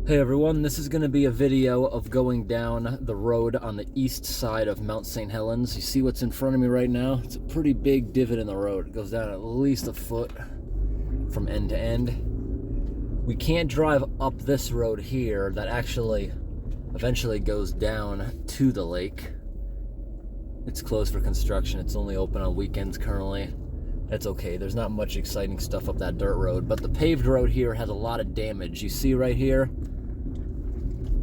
Hey everyone, this is going to be a video of going down the road on the east side of Mount St. Helens. You see what's in front of me right now? It's a pretty big divot in the road. It goes down at least a foot from end to end. We can't drive up this road here that actually eventually goes down to the lake. It's closed for construction. It's only open on weekends currently. That's okay. There's not much exciting stuff up that dirt road, but the paved road here has a lot of damage. You see right here?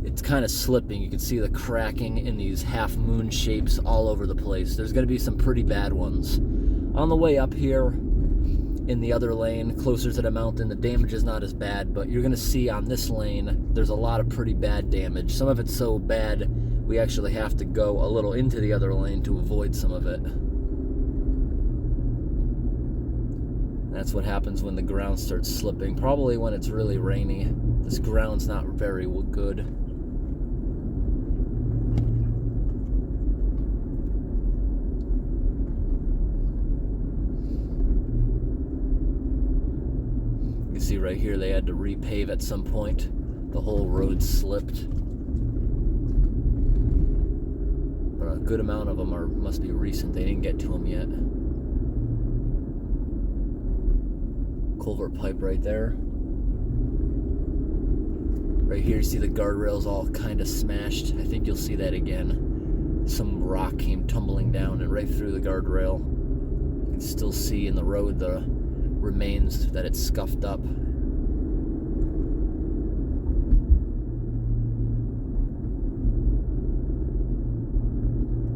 It's kind of slipping. You can see the cracking in these half moon shapes all over the place. There's going to be some pretty bad ones. On the way up here in the other lane, closer to the mountain, the damage is not as bad, but you're going to see on this lane, there's a lot of pretty bad damage. Some of it's so bad, we actually have to go a little into the other lane to avoid some of it. That's what happens when the ground starts slipping. Probably when it's really rainy. This ground's not very good. You see right here they had to repave at some point. The whole road slipped. But a good amount of them must be recent. They didn't get to them yet. Culvert pipe right there. Right here you see the guardrails all kind of smashed. I think you'll see that again. Some rock came tumbling down and right through the guardrail. You can still see in the road the remains that it's scuffed up.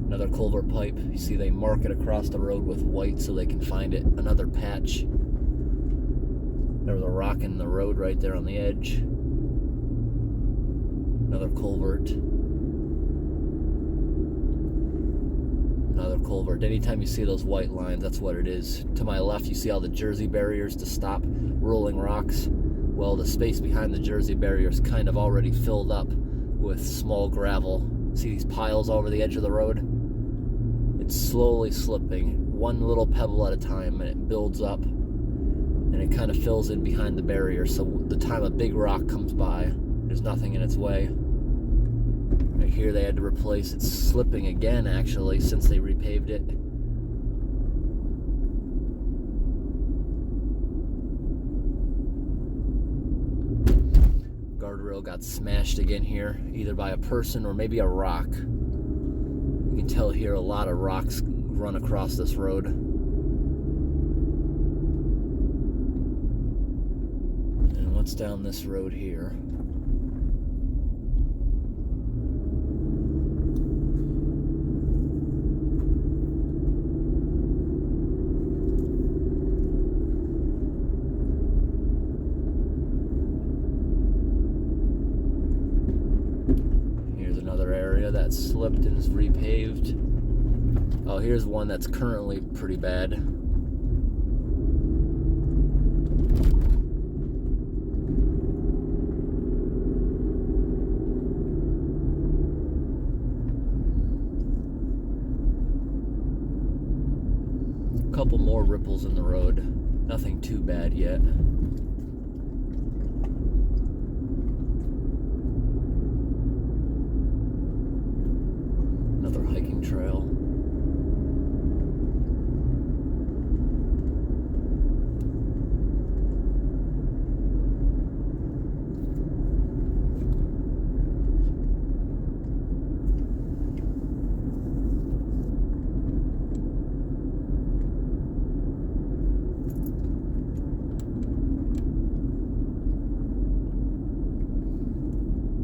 Another culvert pipe. You see they mark it across the road with white so they can find it. Another patch. There was a rock in the road right there on the edge. Another culvert. Another culvert. Anytime you see those white lines, that's what it is. To my left, you see all the Jersey barriers to stop rolling rocks. Well, the space behind the Jersey barrier is kind of already filled up with small gravel. See these piles over the edge of the road? It's slowly slipping, one little pebble at a time, and it builds up. And it kind of fills in behind the barrier, so the time a big rock comes by, there's nothing in its way. Right here they had to replace. It's slipping again, actually, since they repaved it. Guardrail got smashed again here, either by a person or maybe a rock. You can tell here a lot of rocks run across this road. What's down this road here? Here's another area that slipped and is repaved. Oh, here's one that's currently pretty bad. Couple more ripples in the road. Nothing too bad yet. Another hiking trail.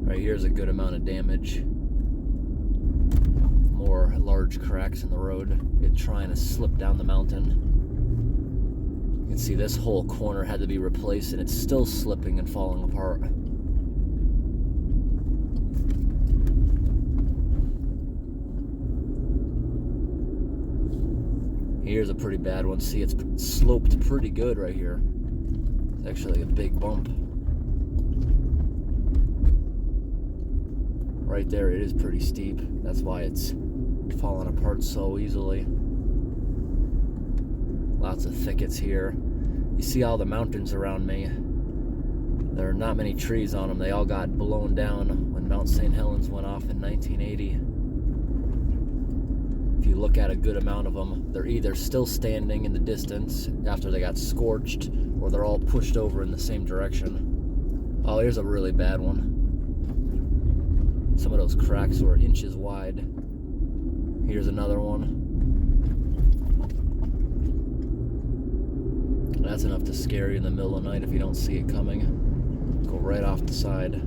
Right here's a good amount of damage. More large cracks in the road. It's trying to slip down the mountain. You can see this whole corner had to be replaced and it's still slipping and falling apart. Here's a pretty bad one. See, it's sloped pretty good right here. It's actually a big bump. Right there, it is pretty steep. That's why it's falling apart so easily. Lots of thickets here. You see all the mountains around me. There are not many trees on them. They all got blown down when Mount St. Helens went off in 1980. If you look at a good amount of them, they're either still standing in the distance after they got scorched, or they're all pushed over in the same direction. Oh, here's a really bad one. Some of those cracks were inches wide. Here's another one. That's enough to scare you in the middle of the night if you don't see it coming. Go right off the side.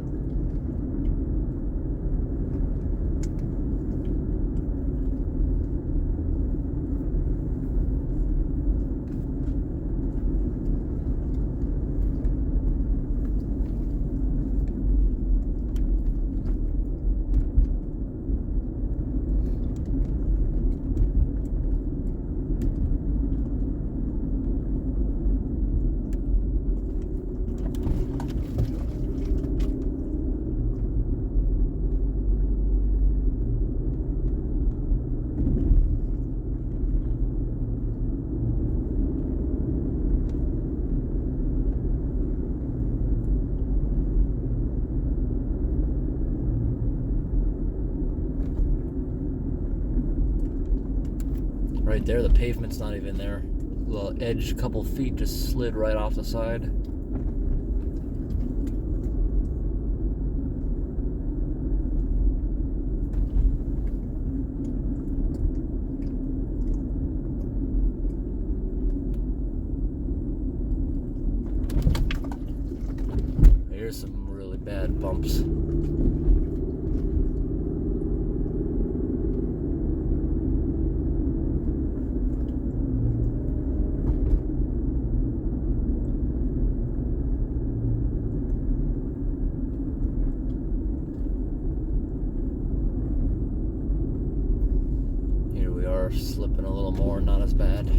Right there, the pavement's not even there. A little edge, a couple feet just slid right off the side. Here's some really bad bumps. Slipping a little more, not as bad.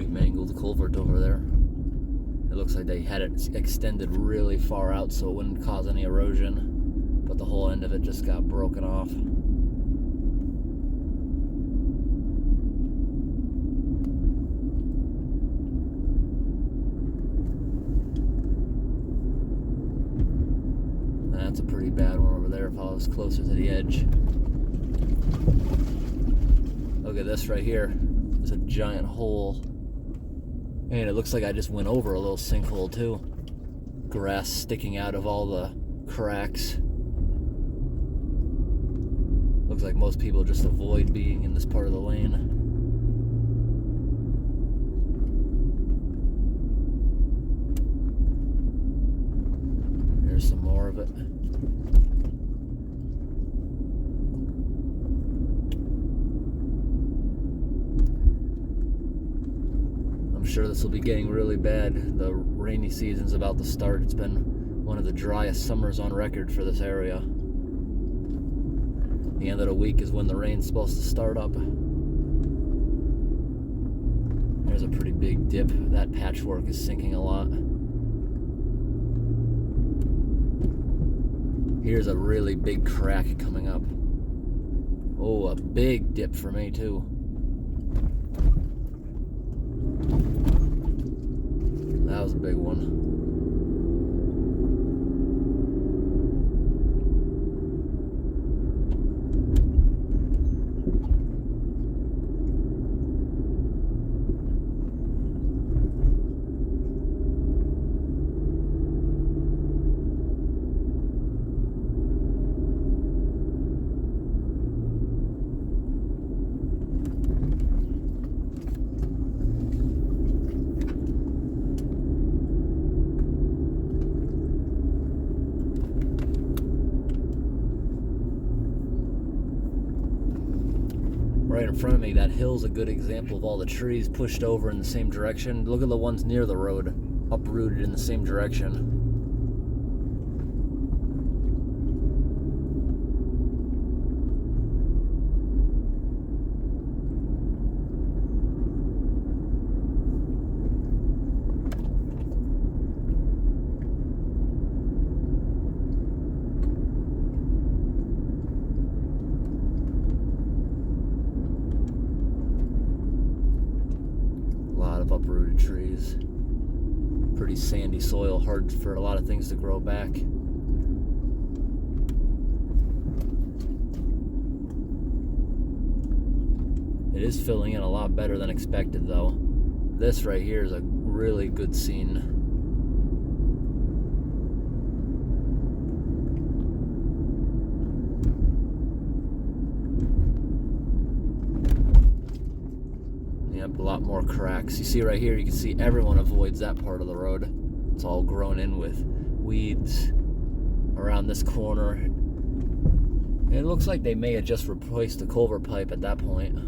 Mangled culvert over there. It looks like they had it extended really far out so it wouldn't cause any erosion, but the whole end of it just got broken off. That's a pretty bad one over there if I was closer to the edge. Look at this right here. There's a giant hole. And it looks like I just went over a little sinkhole too. Grass sticking out of all the cracks. Looks like most people just avoid being in this part of the lane. Here's some more of it. I'm sure this will be getting really bad. The rainy season's about to start. It's been one of the driest summers on record for this area. The end of the week is when the rain's supposed to start up. There's a pretty big dip. That patchwork is sinking a lot. Here's a really big crack coming up. Oh, a big dip for me too. That was a big one. right in front of me, that hill's a good example of all the trees pushed over in the same direction. Look at the ones near the road, uprooted in the same direction. Of uprooted trees. Pretty sandy soil, hard for a lot of things to grow back. It is filling in a lot better than expected though. This right here is a really good scene. Yep, a lot more cracks. You see right here, you can see everyone avoids that part of the road. It's all grown in with weeds around this corner. And it looks like they may have just replaced the culvert pipe at that point.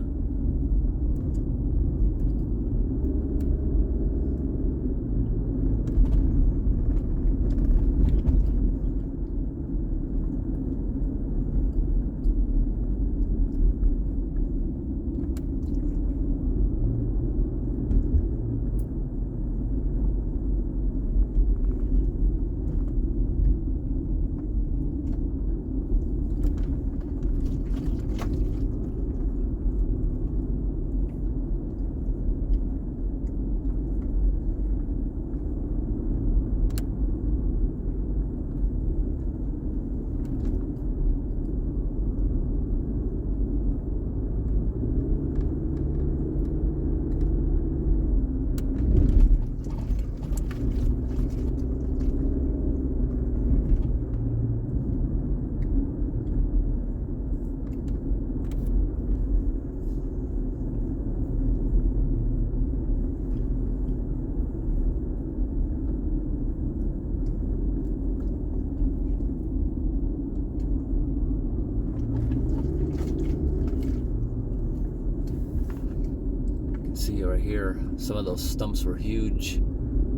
See right here, some of those stumps were huge.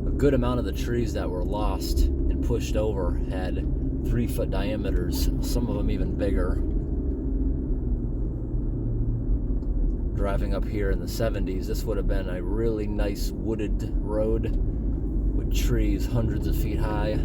A good amount of the trees that were lost and pushed over had 3-foot diameters, some of them even bigger. Driving up here in the 70s, this would have been a really nice wooded road with trees hundreds of feet high.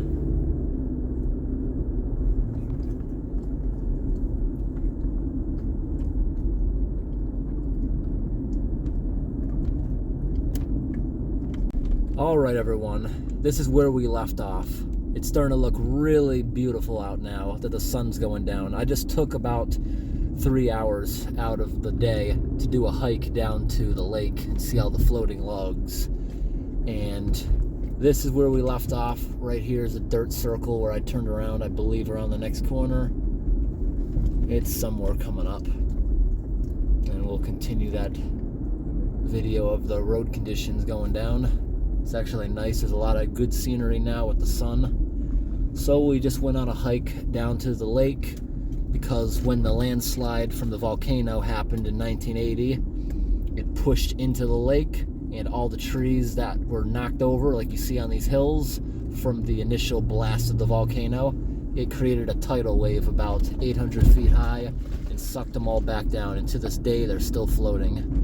Alright everyone, this is where we left off. It's starting to look really beautiful out now that the sun's going down. I just took about 3 hours out of the day to do a hike down to the lake and see all the floating logs. And this is where we left off. Right here is a dirt circle where I turned around, I believe around the next corner. It's somewhere coming up. And we'll continue that video of the road conditions going down. It's actually nice. There's a lot of good scenery now with the sun. So we just went on a hike down to the lake because when the landslide from the volcano happened in 1980, it pushed into the lake, and all the trees that were knocked over, like you see on these hills, from the initial blast of the volcano, it created a tidal wave about 800 feet high and sucked them all back down. And to this day, they're still floating.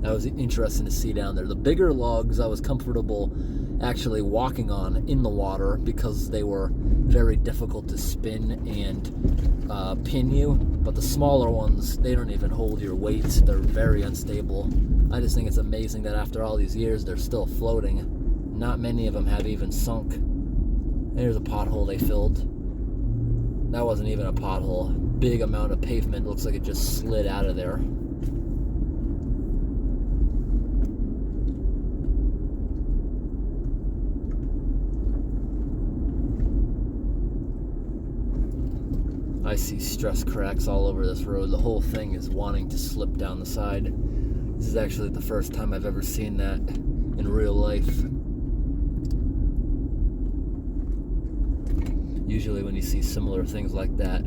That was interesting to see down there. The bigger logs I was comfortable actually walking on in the water because they were very difficult to spin and pin you. But the smaller ones, they don't even hold your weight. They're very unstable. I just think it's amazing that after all these years, they're still floating. Not many of them have even sunk. There's a pothole they filled. That wasn't even a pothole. Big amount of pavement. Looks like it just slid out of there. I see stress cracks all over this road. The whole thing is wanting to slip down the side. This is actually the first time I've ever seen that in real life. Usually when you see similar things like that,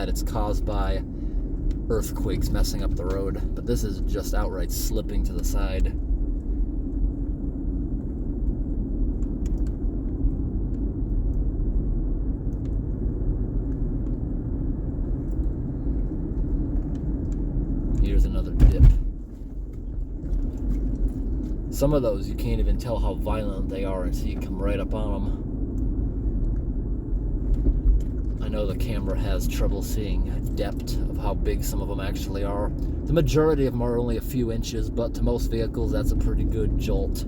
it's caused by earthquakes messing up the road. But this is just outright slipping to the side. Here's another dip. Some of those you can't even tell how violent they are until you come right up on them. I know the camera has trouble seeing depth of how big some of them actually are. The majority of them are only a few inches, but to most vehicles that's a pretty good jolt.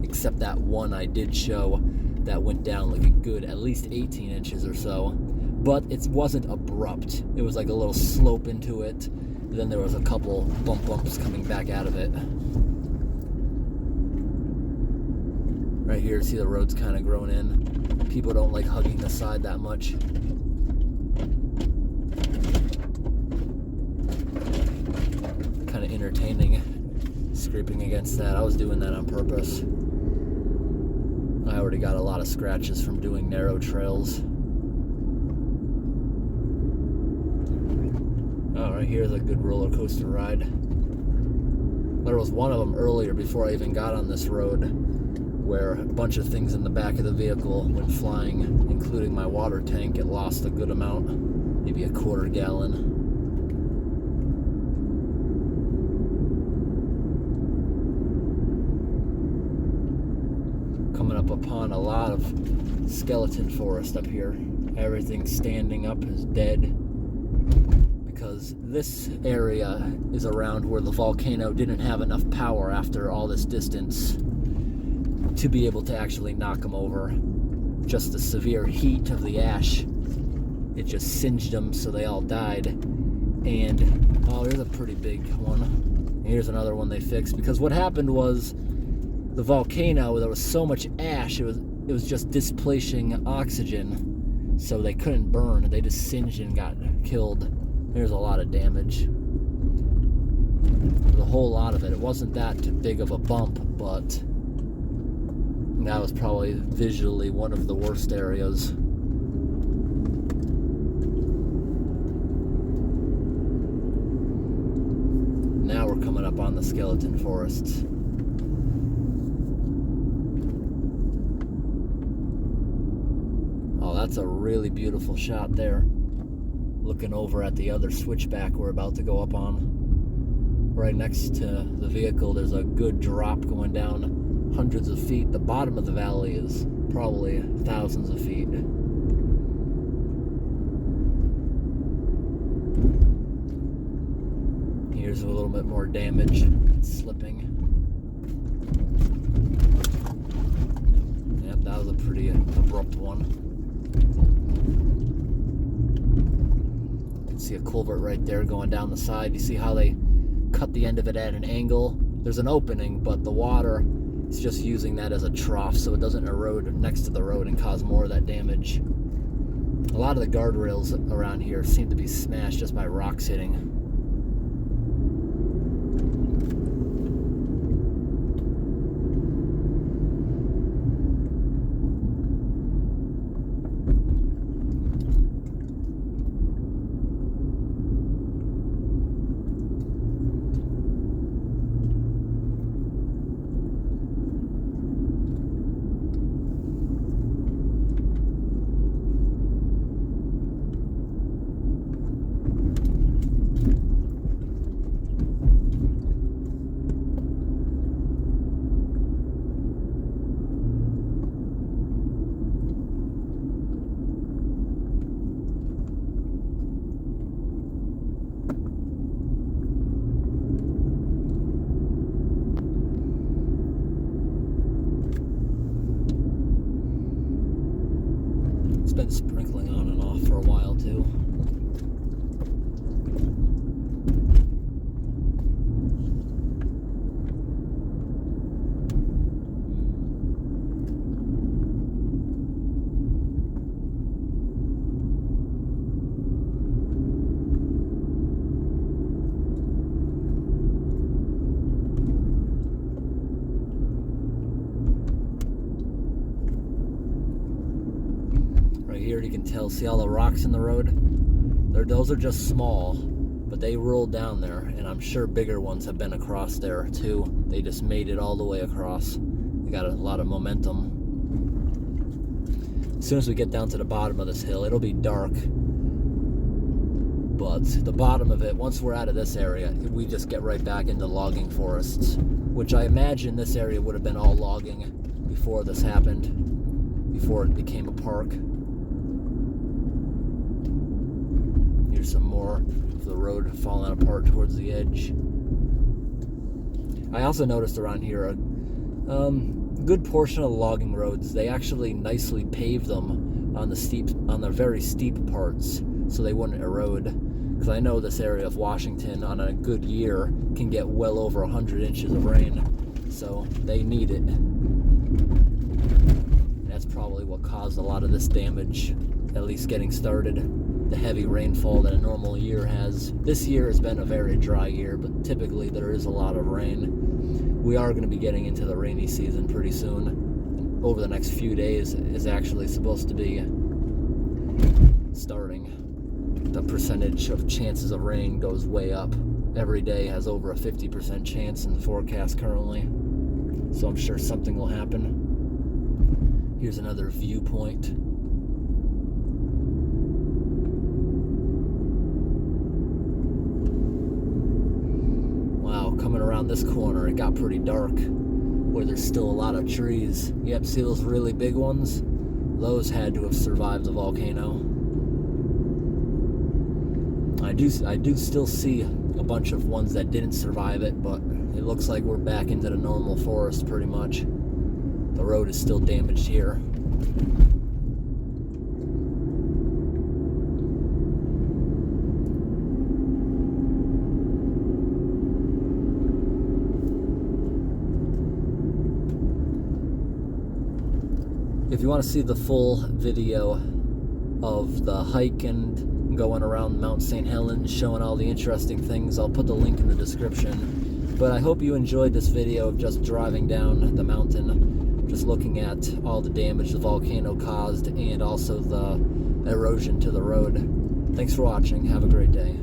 Except that one I did show that went down like a good at least 18 inches or so. But it wasn't abrupt. It was like a little slope into it. Then there was a couple bumps coming back out of it. Right here, see the road's kind of grown in. People don't like hugging the side that much. Kind of entertaining, scraping against that. I was doing that on purpose. I already got a lot of scratches from doing narrow trails. Oh, right here's a good roller coaster ride. There was one of them earlier before I even got on this road, where a bunch of things in the back of the vehicle went flying, including my water tank. It lost a good amount, maybe a quarter gallon. Coming up upon a lot of skeleton forest up here. Everything standing up is dead, because this area is around where the volcano didn't have enough power after all this distance to be able to actually knock them over. Just the severe heat of the ash, it just singed them so they all died. And oh, there's a pretty big one. Here's another one they fixed, because what happened was the volcano, there was so much ash, it was just displacing oxygen, so they couldn't burn. They just singed and got killed. There's a lot of damage. There's a whole lot of it. It wasn't that big of a bump, but that was probably visually one of the worst areas. Now we're coming up on the skeleton forests. Oh, that's a really beautiful shot there. Looking over at the other switchback we're about to go up on. Right next to the vehicle, there's a good drop going down hundreds of feet. The bottom of the valley is probably thousands of feet. Here's a little bit more damage. It's slipping. Yep, that was a pretty abrupt one. You can see a culvert right there going down the side. You see how they cut the end of it at an angle? There's an opening, but the water, it's just using that as a trough so it doesn't erode next to the road and cause more of that damage. A lot of the guardrails around here seem to be smashed just by rocks hitting. It's been sprinkling on and off for a while too. here, you can tell, see all the rocks in the road? Those are just small, but they rolled down there, and I'm sure bigger ones have been across there too. They just made it all the way across. They got a lot of momentum. As soon as we get down to the bottom of this hill, it'll be dark. But the bottom of it, once we're out of this area, we just get right back into logging forests, which I imagine this area would have been all logging before this happened, before it became a park. Here's some more of the road falling apart towards the edge. I also noticed around here a good portion of the logging roads, they actually nicely paved them on the very steep parts so they wouldn't erode. Because I know this area of Washington on a good year can get well over 100 inches of rain, so they need it. That's probably what caused a lot of this damage, at least getting started. The heavy rainfall that a normal year has. This year has been a very dry year, but typically there is a lot of rain. We are going to be getting into the rainy season pretty soon. Over the next few days is actually supposed to be starting. The percentage of chances of rain goes way up. Every day has over a 50% chance in the forecast currently. So I'm sure something will happen. Here's another viewpoint. Wow, coming around this corner, it got pretty dark where there's still a lot of trees. Yep, see those really big ones? Those had to have survived the volcano. I do still see a bunch of ones that didn't survive it, but it looks like we're back into the normal forest pretty much. The road is still damaged here. If you want to see the full video of the hike and going around Mount St. Helens, showing all the interesting things, I'll put the link in the description. But I hope you enjoyed this video of just driving down the mountain, just looking at all the damage the volcano caused and also the erosion to the road. Thanks for watching. Have a great day.